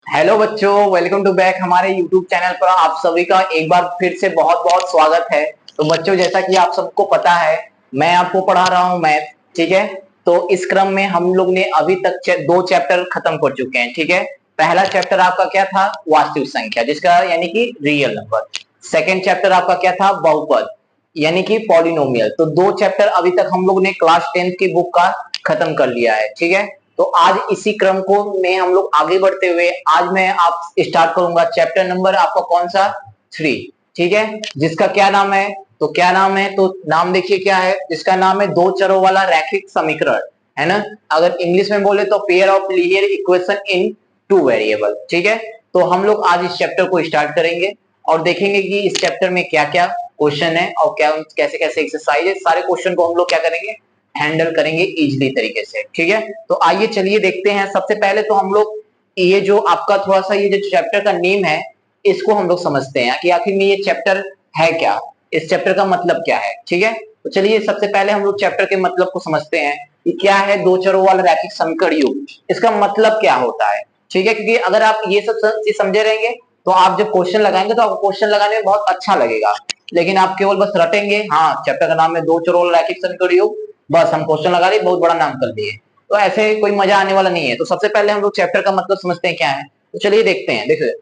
Hello बच्चों, welcome to back हमारे YouTube channel पर आप सभी का एक बार फिर से बहुत बहुत स्वागत है। तो बच्चों, जैसा कि आप सबको पता है, मैं आपको पढ़ा रहा हूँ मैथ। ठीक है। तो इस क्रम में हम लोग ने अभी तक दो चैप्टर खत्म कर चुके हैं। ठीक है। पहला चैप्टर आपका क्या था? वास्तविक संख्या, जिसका यानी कि रियल नंबर। सेकेंड चैप्टर आपका क्या था? बहुपद, यानी कि पॉलिनोमियल। तो दो चैप्टर अभी तक हम लोग ने क्लास 10th की बुक का खत्म कर लिया है। ठीक है। तो आज इसी क्रम को में हम लोग आगे बढ़ते हुए आज मैं आप स्टार्ट करूंगा चैप्टर नंबर आपका कौन सा? 3। ठीक है। जिसका क्या नाम है? तो क्या नाम है? तो नाम देखिए क्या है, जिसका नाम है दो चरों वाला रैखिक समीकरण। है ना? अगर इंग्लिश में बोले तो pair of linear equation in two variable. ठीक है। तो हम लोग आज इस चैप्टर को स्टार्ट करेंगे और देखेंगे कि इस चैप्टर में क्या क्या क्वेश्चन है और क्या कैसे कैसे एक्सरसाइज है। सारे क्वेश्चन को हम लोग क्या करेंगे? हैंडल करेंगे इजीली तरीके से। ठीक है। तो आइए चलिए देखते हैं। सबसे पहले तो हम लोग ये जो आपका थोड़ा सा ये जो चैप्टर का नेम है, इसको हम लोग समझते हैं कि आखिर में ये चैप्टर है क्या, इस चैप्टर का मतलब क्या है। ठीक है। तो चलिए सबसे पहले हम लोग चैप्टर के मतलब को समझते हैं कि क्या है दो चरों वाला रैखिक समीकरण युग्म, इसका मतलब क्या होता है। ठीक है। क्योंकि अगर आप ये सब चीज समझे रहेंगे तो आप जब क्वेश्चन लगाएंगे तो आपको क्वेश्चन लगाने में बहुत अच्छा लगेगा। लेकिन आप केवल बस रटेंगे, हाँ चैप्टर का नाम है दो चरों वाला रैखिक समीकरण युग्म, बस हम क्वेश्चन लगा रहे बहुत बड़ा नाम कर दिए, तो ऐसे कोई मजा आने वाला नहीं है। तो सबसे पहले हम लोग चैप्टर का मतलब समझते हैं क्या है। तो चलिए देखते हैं। देखिए,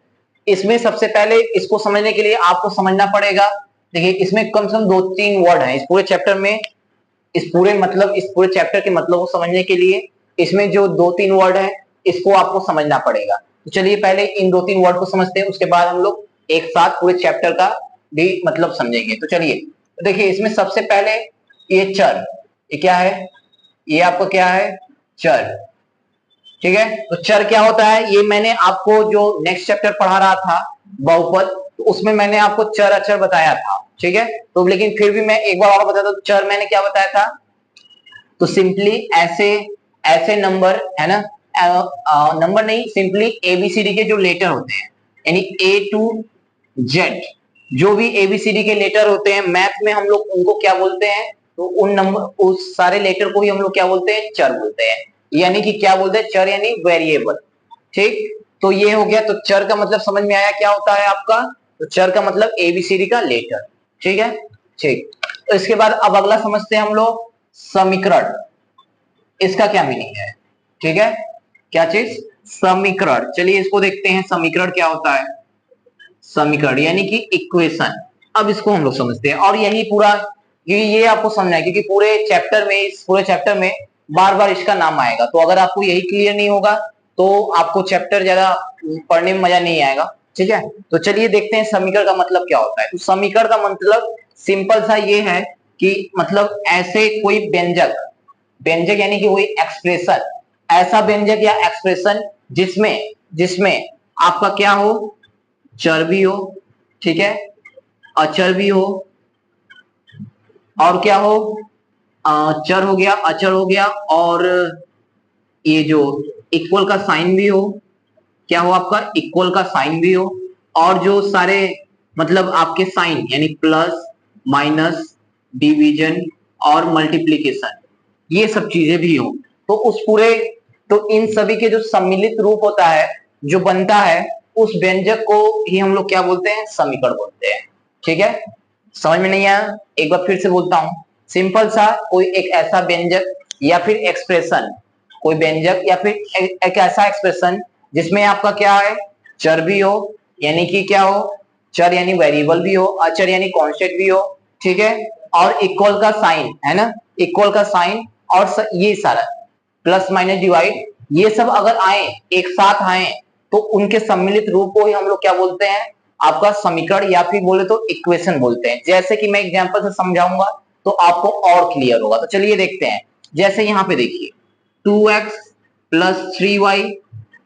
इसमें सबसे पहले इसको समझने के लिए आपको समझना पड़ेगा। देखिए, इसमें कम से कम दो तीन वर्ड हैं इस पूरे चैप्टर में। इस पूरे चैप्टर के मतलब को समझने के लिए इसमें जो दो तीन वर्ड है, इसको आपको समझना पड़ेगा। तो चलिए पहले इन दो तीन वर्ड को समझते हैं, उसके बाद हम लोग एक साथ पूरे चैप्टर का भी मतलब समझेंगे। तो चलिए, तो देखिए इसमें सबसे पहले ये चर, ये क्या है? ये आपको क्या है? चर। ठीक है। तो चर क्या होता है, ये मैंने आपको जो नेक्स्ट चैप्टर पढ़ा रहा था बहुपद, तो उसमें मैंने आपको चर अचर बताया था। ठीक है। तो लेकिन फिर भी मैं एक बार और बताता हूं, चर मैंने क्या बताया था? तो सिंपली ऐसे ऐसे नंबर है ना, नंबर नहीं, सिंपली एबीसीडी के जो लेटर होते हैं, यानी ए टू जेड, जो भी एबीसीडी के लेटर होते हैं मैथ में हम लोग उनको क्या बोलते हैं? तो उन नंबर उस सारे लेटर को ही हम लोग क्या बोलते हैं? चर बोलते हैं। यानी कि क्या बोलते हैं? चर यानी वेरिएबल। ठीक। तो ये हो गया। तो चर का मतलब समझ में आया क्या होता है आपका? तो चर का मतलब एबीसीडी का लेटर। ठीक है। ठीक। तो इसके बाद अब अगला समझते हैं हम लोग समीकरण। इसका क्या मीनिंग है? ठीक है। क्या चीज? समीकरण। चलिए इसको देखते हैं, समीकरण क्या होता है। समीकरण यानी कि इक्वेशन। अब इसको हम लोग समझते हैं और यही पूरा ये आपको समझना है, क्योंकि पूरे चैप्टर में, इस पूरे चैप्टर में बार बार इसका नाम आएगा। तो अगर आपको यही क्लियर नहीं होगा तो आपको चैप्टर ज्यादा पढ़ने में मजा नहीं आएगा। ठीक है। तो चलिए देखते हैं समीकरण का मतलब क्या होता है। तो समीकरण का मतलब सिंपल सा ये है कि मतलब ऐसे कोई व्यंजक, व्यंजक यानी कि वही एक्सप्रेशन, ऐसा व्यंजक या एक्सप्रेशन जिसमें जिसमें आपका क्या हो? चर भी हो, ठीक है, अचर भी हो, और क्या हो? चर हो गया, अचर हो गया, और ये जो इक्वल का साइन भी हो। क्या हो आपका? इक्वल का साइन भी हो। और जो सारे मतलब आपके साइन यानी प्लस, माइनस, डिवीजन और मल्टीप्लीकेशन, ये सब चीजें भी हो। तो उस पूरे, तो इन सभी के जो सम्मिलित रूप होता है, जो बनता है, उस व्यंजक को ही हम लोग क्या बोलते हैं? समीकरण बोलते हैं। ठीक है। समझ में नहीं आया? एक बार फिर से बोलता हूं। सिंपल सा कोई एक ऐसा व्यंजक या फिर एक्सप्रेशन, कोई व्यंजक या फिर एक ऐसा एक्सप्रेशन जिसमें आपका क्या है? चर भी हो, यानी कि क्या हो? चर यानी वेरिएबल भी हो, अचर यानी कांस्टेंट भी हो। ठीक है। और इक्वल का साइन है ना, इक्वल का साइन, और ये सारा प्लस माइनस डिवाइड, ये सब अगर आए, एक साथ आए, तो उनके सम्मिलित रूप को ही हम लोग क्या बोलते हैं? आपका समीकरण या फिर बोले तो इक्वेशन बोलते हैं। जैसे कि मैं एग्जांपल से समझाऊंगा तो आपको और क्लियर होगा। तो चलिए देखते हैं। जैसे यहाँ पे देखिए 2x plus 3y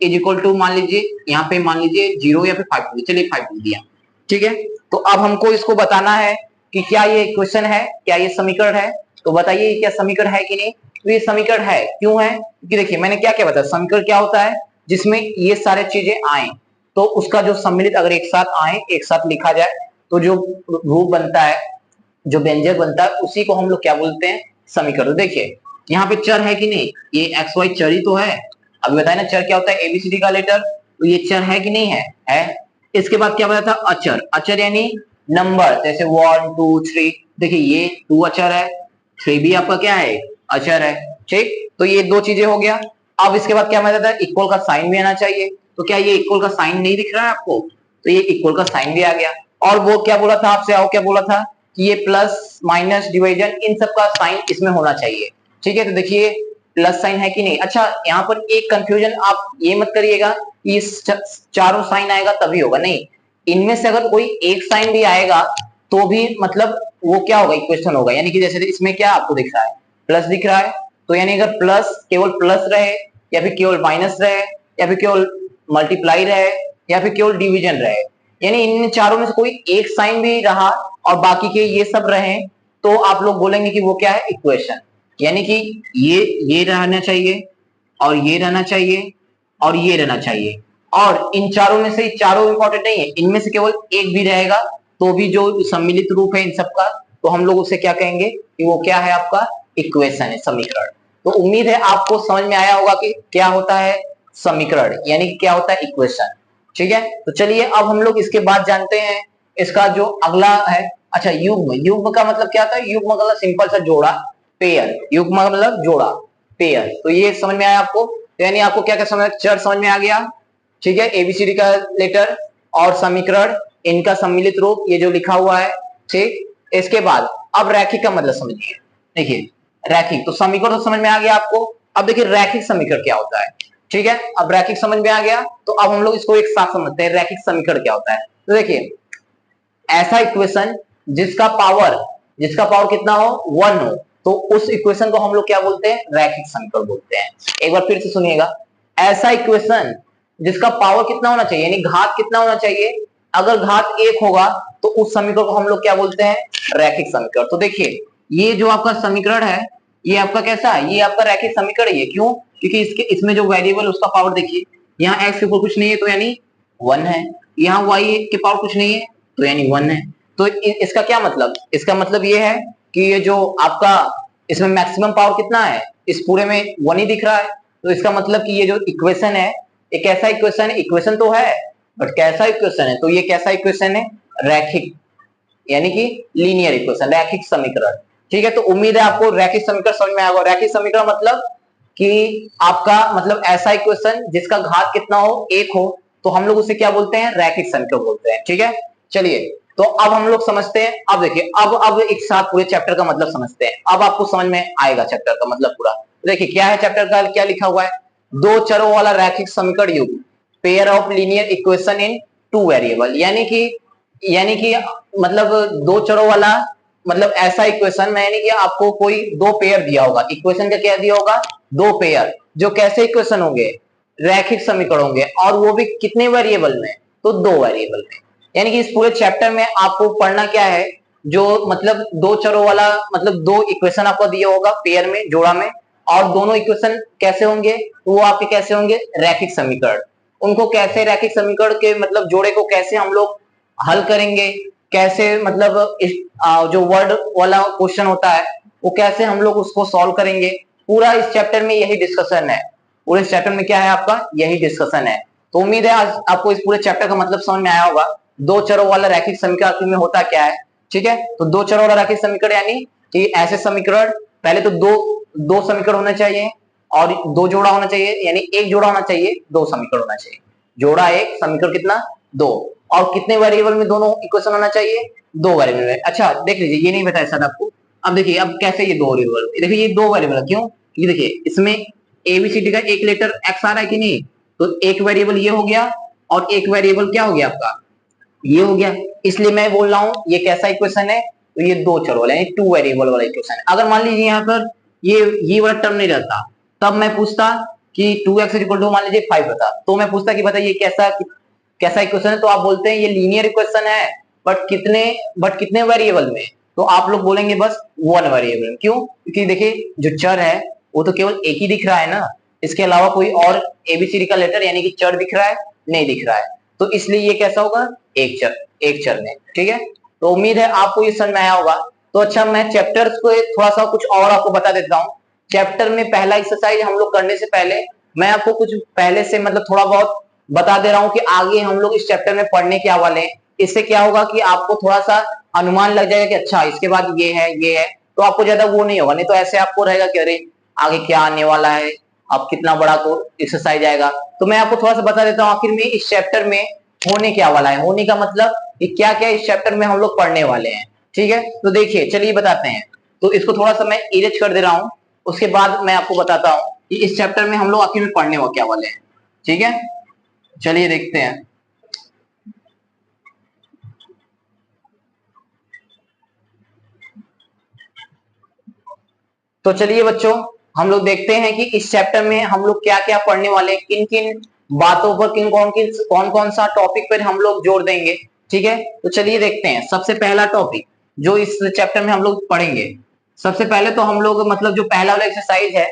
is equal to, मान लीजिए यहाँ पे, मान लीजिए 0 या फिर 5। चलिए 5 लिख दिया। ठीक है। तो अब हमको इसको बताना है कि क्या ये इक्वेशन है, क्या ये समीकरण है। तो बताइए क्या समीकरण है कि नहीं? तो ये समीकरण है। क्यों है? क्योंकि देखिए मैंने क्या क्या बताया, समीकरण क्या होता है? जिसमें ये सारे चीजें आए, तो उसका जो सम्मिलित अगर एक साथ आए, एक साथ लिखा जाए, तो जो रूप बनता है, जो व्यंजक बनता है, उसी को हम लोग क्या बोलते हैं? समीकरण। तो देखिए यहाँ पे चर है कि नहीं? ये एक्स वाई चर ही तो है। अभी बताया ना चर क्या होता है? एबीसीडी का लेटर। तो ये चर है कि नहीं है? है। इसके बाद क्या बताया था? अचर। अचर यानी नंबर, जैसे 1 2 3। देखिए ये 2 अचर है, 3 भी आपका क्या है? अचर है। ठीक, तो ये दो चीजें हो गया। अब इसके बाद क्या बताया था? इक्वल का साइन भी आना चाहिए। तो क्या ये इक्वल का साइन नहीं दिख रहा है आपको? तो ये इक्वल का साइन भी आ गया। और वो क्या बोला था आपसे? आओ, क्या बोला था कि ये प्लस माइनस डिवीजन इन सब का साइन इसमें होना चाहिए। ठीक है, तो देखिए प्लस साइन है कि नहीं। अच्छा, यहाँ पर एक कंफ्यूजन आप ये मत करिएगा कि इस चारों साइन आएगा तभी होगा, नहीं। इनमें से अगर कोई एक साइन भी आएगा तो भी मतलब वो क्या होगा? इक्वेशन होगा। यानी कि जैसे इसमें क्या आपको दिख रहा है? प्लस दिख रहा है। तो यानी अगर प्लस केवल प्लस रहे, या फिर केवल माइनस रहे, या फिर केवल मल्टीप्लाई रहे, या फिर केवल डिवीजन रहे, यानी इन चारों में से कोई एक साइन भी रहा और बाकी के ये सब रहे, तो आप लोग बोलेंगे कि वो क्या है? इक्वेशन। यानी कि ये रहना चाहिए, और ये रहना चाहिए, और ये रहना चाहिए। और इन चारों में से चारों इंपॉर्टेंट नहीं है, इनमें से केवल एक भी रहेगा तो भी जो सम्मिलित रूप है इन सबका, तो हम लोग उसे क्या कहेंगे कि वो क्या है? आपका इक्वेशन है, समीकरण। तो उम्मीद है आपको समझ में आया होगा कि क्या होता है समीकरण, यानी कि क्या होता है? इक्वेशन। ठीक है, तो चलिए अब हम लोग इसके बाद जानते हैं इसका जो अगला है। अच्छा, युग्म। युग्म का मतलब क्या था? युग्म मतलब सिंपल सा जोड़ा, पेयर। युग्म मतलब जोड़ा, पेयर। तो ये समझ में आया आपको? यानी आपको क्या क्या समझ, चर समझ में आ गया। ठीक है, एबीसीडी का लेटर और समीकरण, इनका सम्मिलित रूप, ये जो लिखा हुआ है। ठीक, इसके बाद अब रैखिक का मतलब समझिए। देखिए रैखिक, तो समीकरण तो समझ में आ गया आपको। अब देखिए रैखिक समीकरण क्या होता है। ठीक है, अब रैखिक समझ में आ गया, तो अब हम लोग इसको एक साथ समझते हैं रैखिक समीकरण क्या होता है। तो देखिए ऐसा इक्वेशन जिसका पावर कितना हो? 1 हो, तो उस इक्वेशन को हम लोग क्या बोलते हैं? रैखिक समीकरण बोलते हैं। एक बार फिर से सुनिएगा, ऐसा इक्वेशन जिसका पावर कितना होना चाहिए, यानी घात कितना होना चाहिए? अगर घात 1 होगा तो उस समीकरण को हम लोग क्या बोलते हैं? रैखिक समीकरण। तो देखिए ये जो आपका समीकरण है, ये आपका कैसा है? ये आपका रैखिक समीकरण है। क्यों? क्योंकि इसमें जो वेरिएबल उसका पावर देखिए, यहाँ एक्स के ऊपर कुछ नहीं है तो यानी 1 है, यहाँ वाई के पावर कुछ नहीं है तो यानी 1 है। तो इसका क्या मतलब? इसका मतलब ये है कि ये जो आपका इसमें मैक्सिमम पावर कितना है? इस पूरे में 1 ही दिख रहा है। तो इसका मतलब कि ये जो इक्वेशन है, एक ऐसा इक्वेशन, इक्वेशन तो है बट कैसा इक्वेशन है? तो ये कैसा इक्वेशन है? रैखिक, यानी कि लीनियर इक्वेशन, रैखिक समीकरण। ठीक है, तो उम्मीद है आपको रैखिक समीकरण समझ में आएगा। रैखिक समीकरण मतलब कि आपका मतलब ऐसा इक्वेशन जिसका घात कितना हो? 1 हो, तो हम लोग उसे क्या बोलते हैं? रैखिक समीकरण बोलते हैं। ठीक है, चलिए तो अब हम लोग समझते हैं। अब देखिए अब एक साथ पूरे चैप्टर का मतलब समझते हैं। अब आपको समझ में आएगा चैप्टर का मतलब पूरा। देखिए क्या है चैप्टर का, क्या लिखा हुआ है? दो चरों वाला रैखिक समीकरण युग्म, pair of linear equation in two variable. यानी कि मतलब दो चरों वाला मतलब ऐसा इक्वेशन में, यानी कि आपको कोई दो पेयर दिया होगा। इक्वेशन का क्या दिया होगा? दो पेयर। जो कैसे इक्वेशन होंगे? रैखिक समीकरण होंगे, और वो भी कितने वेरिएबल में? तो दो वेरिएबल में। यानी कि इस पूरे चैप्टर में आपको पढ़ना क्या है? जो मतलब दो चरों वाला मतलब दो इक्वेशन आपको दिया होगा पेयर में, जोड़ा में, और दोनों इक्वेशन कैसे होंगे? तो वो आपके कैसे होंगे? रैखिक समीकरण। उनको कैसे रैखिक समीकरण के मतलब जोड़े को कैसे हम लोग हल करेंगे, कैसे मतलब जो वर्ड वाला क्वेश्चन होता है वो कैसे हम लोग उसको सॉल्व करेंगे, पूरा इस चैप्टर में यही डिस्कशन है। पूरे चैप्टर में क्या है आपका? यही डिस्कशन है। तो उम्मीद है आज आपको इस पूरे चैप्टर का मतलब समझ में आया होगा। दो चरों वाला रैखिक समीकरण आखिर में होता क्या है। ठीक है, तो दो चरों वाला रैखिक समीकरण यानी कि ऐसे समीकरण, पहले तो दो दो समीकरण होने चाहिए और दो जोड़ा होना चाहिए, यानी एक जोड़ा होना चाहिए, दो समीकरण होना चाहिए। जोड़ा एक, समीकरण कितना? दो। और कितने वेरिएबल में दोनों इक्वेशन होना चाहिए? दो वेरिएबल में। अच्छा देख लीजिए, ये नहीं बताया सर आपको। अब देखिए अब कैसे ये दो वेरिएबल, देखिए ये दो वेरिएबल क्यों? ये देखिए इसमें एबीसीडी का एक लेटर एक्स आ रहा है कि नहीं? तो एक वेरिएबल ये हो गया और एक वेरिएबल क्या हो गया आपका? ये हो गया। इसलिए मैं बोल रहा हूं ये कैसा इक्वेशन है? तो ये दो चर वाला यानी टू वेरिएबल वाला इक्वेशन है। अगर मान लीजिए यहाँ पर ये वाला टर्म नहीं रहता, तब मैं पूछता कि 2x इक्वल टू मान लीजिए 5 रहता, तो मैं पूछता कि बताइए कैसा कैसा इक्वेशन है? तो आप बोलते हैं ये लीनियर इक्वेशन है, बट कितने वेरिएबल में? तो आप लोग बोलेंगे बस वन वेरिएबल। क्यों? क्योंकि देखिए जो चर है वो तो केवल एक ही दिख रहा है ना, इसके अलावा कोई और एबीसीडी का लेटर यानी कि चर दिख रहा है? नहीं दिख रहा है। तो इसलिए ये कैसा होगा? एक चर में। ठीक है, तो उम्मीद है आपको ये समझ में आया होगा। तो अच्छा मैं चैप्टर्स को थोड़ा सा कुछ और आपको बता देता हूँ। चैप्टर में पहला एक्सरसाइज हम लोग करने से पहले मैं आपको कुछ पहले से मतलब थोड़ा बहुत बता दे रहा हूं कि आगे हम लोग इस चैप्टर में पढ़ने क्या वाले हैं। इससे क्या होगा कि आपको थोड़ा सा अनुमान लग जाएगा कि अच्छा इसके बाद ये है, तो आपको ज्यादा वो नहीं होगा। नहीं तो ऐसे आपको रहेगा कि अरे आगे क्या आने वाला है, अब कितना बड़ा तो एक्सरसाइज आएगा। तो मैं आपको थोड़ा सा बता देता हूँ आखिर में इस चैप्टर में होने क्या वाला है। होने का मतलब कि क्या क्या इस चैप्टर में हम लोग पढ़ने वाले हैं। ठीक है, तो देखिए चलिए बताते हैं। तो इसको थोड़ा सा मैं इरेज कर दे रहा हूँ, उसके बाद मैं आपको बताता हूँ कि इस चैप्टर में हम लोग आखिर में पढ़ने क्या वाले हैं। ठीक है, चलिए देखते हैं। तो चलिए बच्चों, हम लोग देखते हैं कि इस चैप्टर में हम लोग क्या क्या पढ़ने वाले हैं, किन किन बातों पर, कौन कौन सा टॉपिक पर हम लोग जोड़ देंगे। ठीक है, तो चलिए देखते हैं। सबसे पहला टॉपिक जो इस चैप्टर में हम लोग पढ़ेंगे, सबसे पहले तो हम लोग मतलब जो पहला वाला एक्सरसाइज है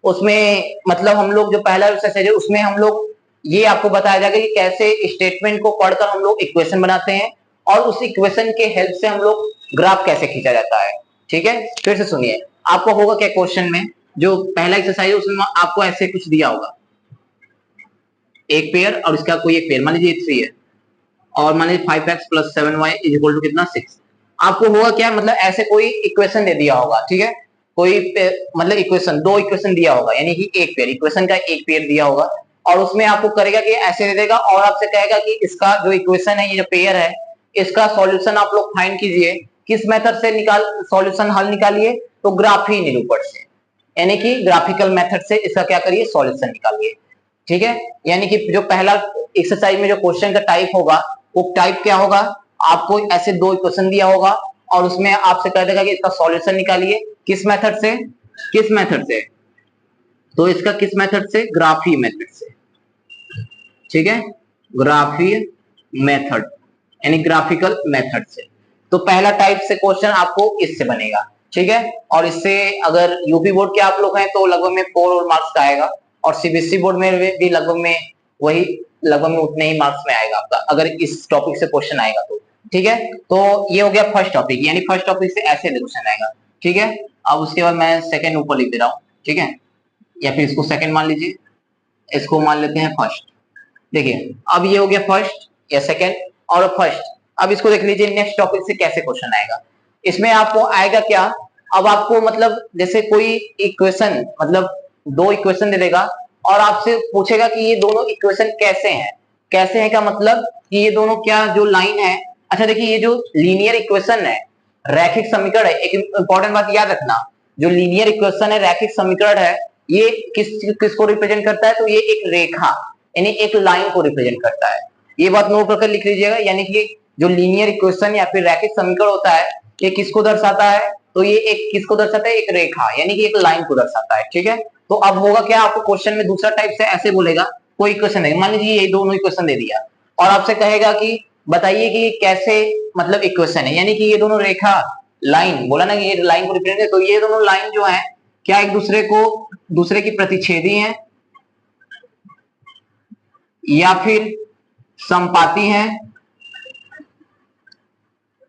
उसमें, मतलब हम लोग जो पहला एक्सरसाइज है उसमें हम लोग ये आपको बताया जाएगा कि कैसे स्टेटमेंट को पढ़कर हम लोग इक्वेशन बनाते हैं और उस इक्वेशन के हेल्प से हम लोग ग्राफ कैसे खींचा जाता है। ठीक है, फिर से सुनिए। आपको होगा क्या क्वेश्चन में, जो पहला एक्सरसाइज है उसमें आपको ऐसे कुछ दिया होगा, एक पेयर और इसका कोई एक पेयर, मान लीजिए 3 है और मान लीजिए 5x plus 7y is equal to कितना 6। आपको होगा क्या, मतलब ऐसे कोई इक्वेशन दे दिया होगा। ठीक है, कोई मतलब इक्वेशन, दो इक्वेशन दिया होगा, यानी कि एक पेयर, इक्वेशन का एक पेयर दिया होगा और उसमें आपको करेगा कि ऐसे दे देगा और आपसे कहेगा कि इसका जो इक्वेशन है, ये जो पेयर है, इसका सॉल्यूशन आप लोग फाइंड कीजिए। किस मेथड से सॉल्यूशन हल निकालिए, तो ग्राफी निरूपण से, यानी कि ग्राफिकल मेथड से इसका क्या करिए, सॉल्यूशन निकालिए। ठीक है, यानी कि जो पहला एक्सरसाइज में जो क्वेश्चन का टाइप होगा वो टाइप क्या होगा, आपको ऐसे दो इक्वेशन दिया होगा और उसमें आपसे कह देगा कि इसका सॉल्यूशन निकालिए। किस मेथड से, किस मेथड से, तो इसका किस मेथड से, ग्राफी मेथड से। ठीक है, ग्राफी मेथड यानी ग्राफिकल मेथड से। तो पहला टाइप से क्वेश्चन आपको इससे बनेगा। ठीक है, और इससे अगर यूपी बोर्ड के आप लोग हैं तो लगभग में 4 और मार्क्स का आएगा और सीबीएसई बोर्ड में भी लगभग में वही, लगभग में उतने ही मार्क्स में आएगा आपका, अगर इस टॉपिक से क्वेश्चन आएगा तो। ठीक है, तो ये हो गया फर्स्ट टॉपिक, यानी फर्स्ट टॉपिक से ऐसे क्वेश्चन आएगा। ठीक है, अब उसके बाद मैं सेकंड ऊपर लिख दे रहा हूँ। ठीक है, या फिर इसको सेकंड मान लीजिए, इसको मान लेते हैं फर्स्ट। देखिए अब ये हो गया फर्स्ट या सेकंड और फर्स्ट। अब इसको देख लीजिए नेक्स्ट टॉपिक से कैसे क्वेश्चन आएगा। इसमें आपको आएगा क्या, अब आपको मतलब जैसे कोई इक्वेशन, मतलब दो इक्वेशन दे देगा और आपसे पूछेगा कि ये दोनों इक्वेशन कैसे हैं। कैसे हैं का मतलब कि ये दोनों क्या जो लाइन है। अच्छा देखिए, ये जो लीनियर इक्वेशन है, रैखिक समीकरण है, एक इंपॉर्टेंट बात याद रखना, जो लीनियर इक्वेशन है, रैखिक समीकरण है, ये किसको रिप्रेजेंट करता है, तो ये एक रेखा यानी एक लाइन को रिप्रेजेंट करता है। ये बात नोट करके लिख लीजिएगा, यानी कि जो लीनियर इक्वेशन या फिर रैखिक समीकरण होता है, ये किसको दर्शाता है, तो ये एक किसको दर्शाता है, एक रेखा यानी कि एक लाइन को दर्शाता है। ठीक है, तो अब होगा क्या, आपको क्वेश्चन में दूसरा टाइप से ऐसे बोलेगा, कोई इक्वेशन है, मान लीजिए ये दोनों इक्वेशन दे दिया और आपसे कहेगा कि बताइए कि ये कैसे मतलब इक्वेशन है, यानी कि ये दोनों रेखा, लाइन बोला ना कि ये लाइन को रिप्रेजेंट है, तो ये दोनों लाइन जो है क्या एक दूसरे की प्रतिच्छेदी है या फिर समपाती है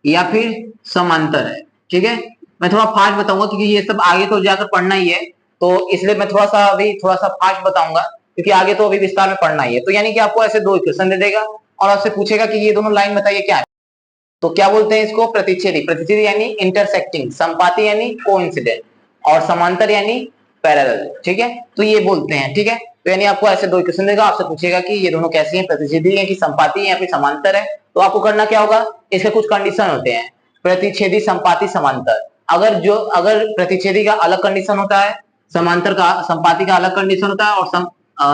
या फिर समांतर है। ठीक है, मैं थोड़ा फास्ट बताऊंगा क्योंकि ये सब आगे तो जाकर पढ़ना ही है, तो इसलिए मैं थोड़ा सा अभी थोड़ा सा फास्ट बताऊंगा क्योंकि आगे तो अभी विस्तार में पढ़ना ही है। तो यानी कि आपको ऐसे दो इक्वेशन दे देगा और आपसे पूछेगा कि ये दोनों लाइन बताइए क्या है। तो क्या बोलते हैं इसको, प्रतिच्छेदी। प्रतिच्छेदी यानी इंटरसेक्टिंग, संपाती यानी कोइंसिडेंट और समांतर यानी पैरेलल। ठीक है, तो ये बोलते हैं। ठीक है, तो यानी आपको ऐसे दो इक्वेशन देगा, आपसे पूछेगा कि ये दोनों कैसी हैं, प्रतिच्छेदी है कि संपाती है या फिर समांतर है। तो आपको करना क्या होगा, इसके कुछ कंडीशन होते हैं, प्रतिच्छेदी, संपाती, समांतर। अगर प्रतिच्छेदी का अलग कंडीशन होता है, समांतर का, संपाती का अलग कंडीशन होता है और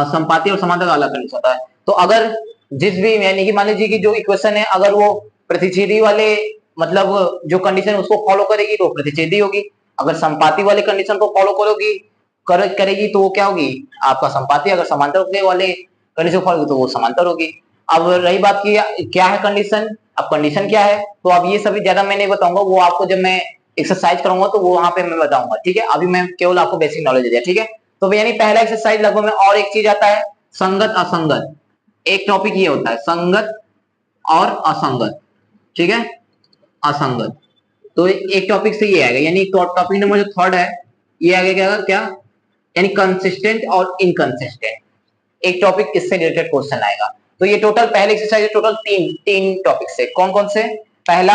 संपाती और समांतर का अलग कंडीशन होता है। तो अगर जिस भी, यानी कि मान लीजिए कि जो इक्वेशन है अगर वो प्रतिच्छेदी वाले मतलब जो कंडीशन उसको फॉलो करेगी तो प्रतिच्छेदी होगी, अगर संपाती वाले कंडीशन को फॉलो करेगी तो वो क्या होगी, आपका संपाती। अगर समांतर वाले कंडीशन फॉलो तो वो समांतर होगी। अब रही बात की क्या है कंडीशन, अब कंडीशन क्या है, तो अब ये सभी ज्यादा मैं नहीं बताऊंगा, वो आपको जब मैं एक्सरसाइज कराऊंगा तो वो वहां पे मैं बताऊंगा। ठीक है, अभी मैं केवल आपको बेसिक नॉलेज दे दिया। ठीक है, तो यानी पहला एक्सरसाइज लगभग में, और एक चीज आता है संगत असंगत। एक टॉपिक ये होता है संगत और असंगत। ठीक है, असंगत। तो एक टॉपिक से ये आएगा, यानी टॉपिक नंबर जो थर्ड है ये आगे क्या क्या, यानी कंसिस्टेंट और इनकंसिस्टेंट। एक टॉपिक इससे रिलेटेड क्वेश्चन आएगा। तो ये टोटल पहले एक्सरसाइज टोटल तीन टॉपिक से कौन कौन से, पहला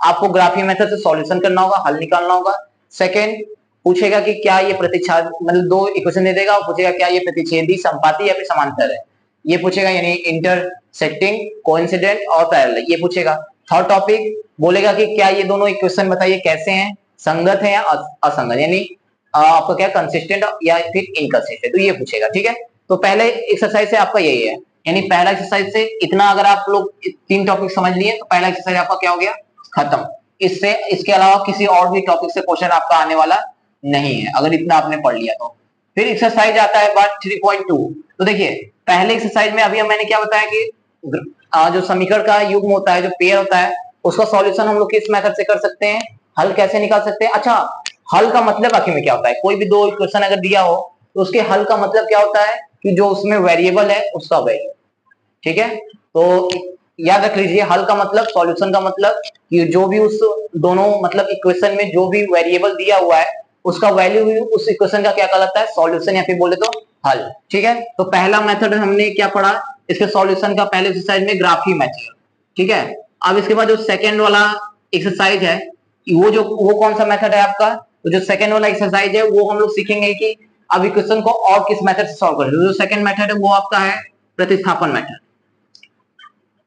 आपको ग्राफी मेथड से सॉल्यूशन करना होगा, हल निकालना होगा। सेकेंड पूछेगा कि क्या ये प्रतिच्छेद, मतलब दो इक्वेशन दे देगा और पूछेगा क्या ये प्रतिच्छेदी, संपाती या फिर समांतर है, ये पूछेगा, यानी इंटरसेक्टिंग, कोइंसिडेंट और पैरेलल, ये पूछेगा। थर्ड टॉपिक बोलेगा कि क्या ये दोनों इक्वेशन बताइए कैसे हैं, संगत है या असंगत, यानी आपको क्या कंसिस्टेंट या फिर इनकंसिस्टेंट, तो ये पूछेगा। ठीक है, तो पहले एक्सरसाइज से आपका यही है, यानी पहला एक्सरसाइज से इतना अगर आप लोग तीन टॉपिक समझ लिए तो पहला एक्सरसाइज आपका क्या हो गया, खत्म। इससे इसके अलावा किसी और भी टॉपिक से क्वेश्चन आपका आने वाला नहीं है अगर इतना आपने पढ़ लिया तो। फिर एक्सरसाइज आता है बात 3.2। तो देखिए पहले एक्सरसाइज में अभी मैंने क्या बताया कि जो समीकरण का युग्म होता है, जो पेयर होता है, उसका सॉल्यूशन हम लोग किस मेथड से कर सकते हैं, हल कैसे निकाल सकते हैं। अच्छा, हल का मतलब आखिर में क्या होता है, कोई भी दो इक्वेशन अगर दिया हो तो उसके हल का मतलब क्या होता है कि जो उसमें वेरिएबल है उसका वैल्यू। ठीक है, तो याद रख लीजिए, हल का मतलब, सॉल्यूशन का मतलब कि जो भी उस दोनों मतलब इक्वेशन में जो भी वेरिएबल दिया हुआ है उसका वैल्यू उस इक्वेशन का क्या कहलाता है, सॉल्यूशन या फिर बोले तो हल। ठीक है, तो पहला मेथड हमने क्या पढ़ा इसके सॉल्यूशन का, पहले एक्सरसाइज में ग्राफी मेथड। ठीक है, अब इसके बाद जो सेकेंड वाला एक्सरसाइज है वो कौन सा मेथड है आपका, तो जो सेकेंड वाला एक्सरसाइज है वो हम लोग सीखेंगे कि अब इक्वेशन को और किस मेथड से सॉल्व करें। जो सेकेंड मेथड है वो आपका है प्रतिस्थापन मेथड,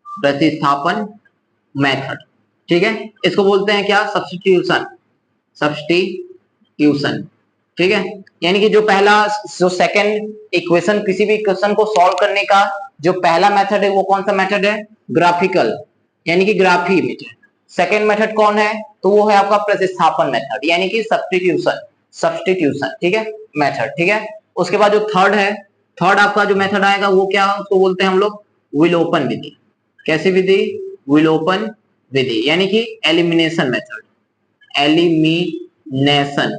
प्रतिस्थापन मेथड। ठीक है, इसको बोलते हैं क्या, सब्स्टिट्यूशन, सब्स्टिट्यूशन। ठीक है, यानी कि जो पहला, जो सेकंड इक्वेशन, किसी भी इक्वेशन को सॉल्व करने का जो पहला मेथड है वो कौन सा मेथड है, ग्राफिकल, यानी कि ग्राफी मेथड। सेकंड मेथड कौन है, तो वो है आपका प्रतिस्थापन मेथड, यानी कि सब्स्टिट्यूशन, सब्स्टिट्यूशन। ठीक है, मेथड। ठीक है, उसके बाद जो थर्ड है, थर्ड आपका जो मेथड आएगा वो क्या, उसको बोलते हैं हम लोग विलोपन विधि। कैसी विधि, विलोपन विधि, यानी कि एलिमिनेशन मेथड, एलिमिनेशन।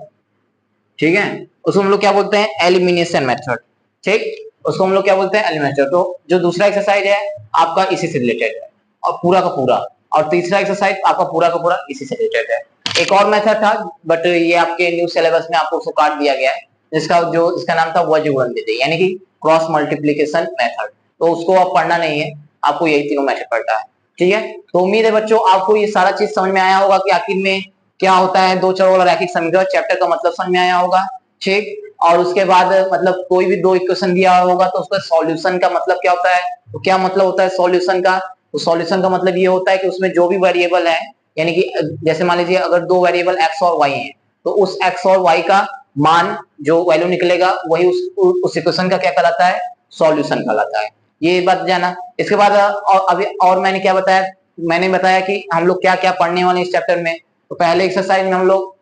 ठीक है, उसको हम लोग क्या बोलते हैं, एलिमिनेशन मेथड। ठीक, उसको हम लोग क्या बोलते हैं, एलिमिनेशन। तो जो दूसरा एक्सरसाइज है आपका इसी से रिलेटेड है और पूरा का पूरा, और तीसरा एक्सरसाइज आपका पूरा का पूरा इसी से रिलेटेड है। एक और मेथड था बट ये आपके न्यू सिलेबस में आपको उसको काट दिया गया है, जिसका नाम था वज्रगुणन विधि, यानी कि क्रॉस मल्टीप्लीकेशन मेथड। तो उसको आप पढ़ना नहीं है, आपको यही तीनों मेथड पढ़ना है। ठीक है, तो उम्मीद है बच्चों आपको ये सारा चीज समझ में आया होगा कि आखिर में क्या होता है दो चर वाला रैखिक समीकरण, चैप्टर का मतलब समझ में आया होगा। ठीक, और उसके बाद मतलब कोई भी दो इक्वेशन दिया होगा तो उसका सॉल्यूशन का मतलब क्या होता है, तो क्या मतलब होता है सॉल्यूशन का, तो सॉल्यूशन का मतलब ये होता है कि उसमें जो भी वेरिएबल है, यानी कि जैसे मान लीजिए अगर दो वेरिएबल x और y हैं तो उस x और y का मान जो वैल्यू निकलेगा वही उस इक्वेशन का क्या कहलाता है, सॉल्यूशन कहलाता है। ये बात जाना। इसके बाद और अभी और मैंने क्या बताया, मैंने बताया कि हम लोग क्या क्या पढ़ने वाले इस चैप्टर में। तो पहले एक्सरसाइज में हम लोग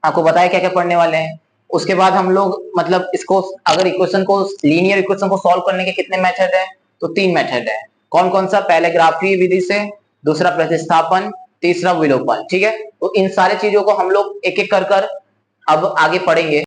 आपको बताया क्या क्या पढ़ने वाले हैं। उसके बाद हम लोग मतलब इसको अगर इक्वेशन को, लीनियर इक्वेशन को सॉल्व करने के कितने मेथड है, तो तीन मेथड है। कौन कौन सा, पहले ग्राफी विधि से, दूसरा प्रतिस्थापन, तीसरा विलोपन। ठीक है, तो इन सारे चीजों को हम लोग एक एक कर अब आगे पढ़ेंगे।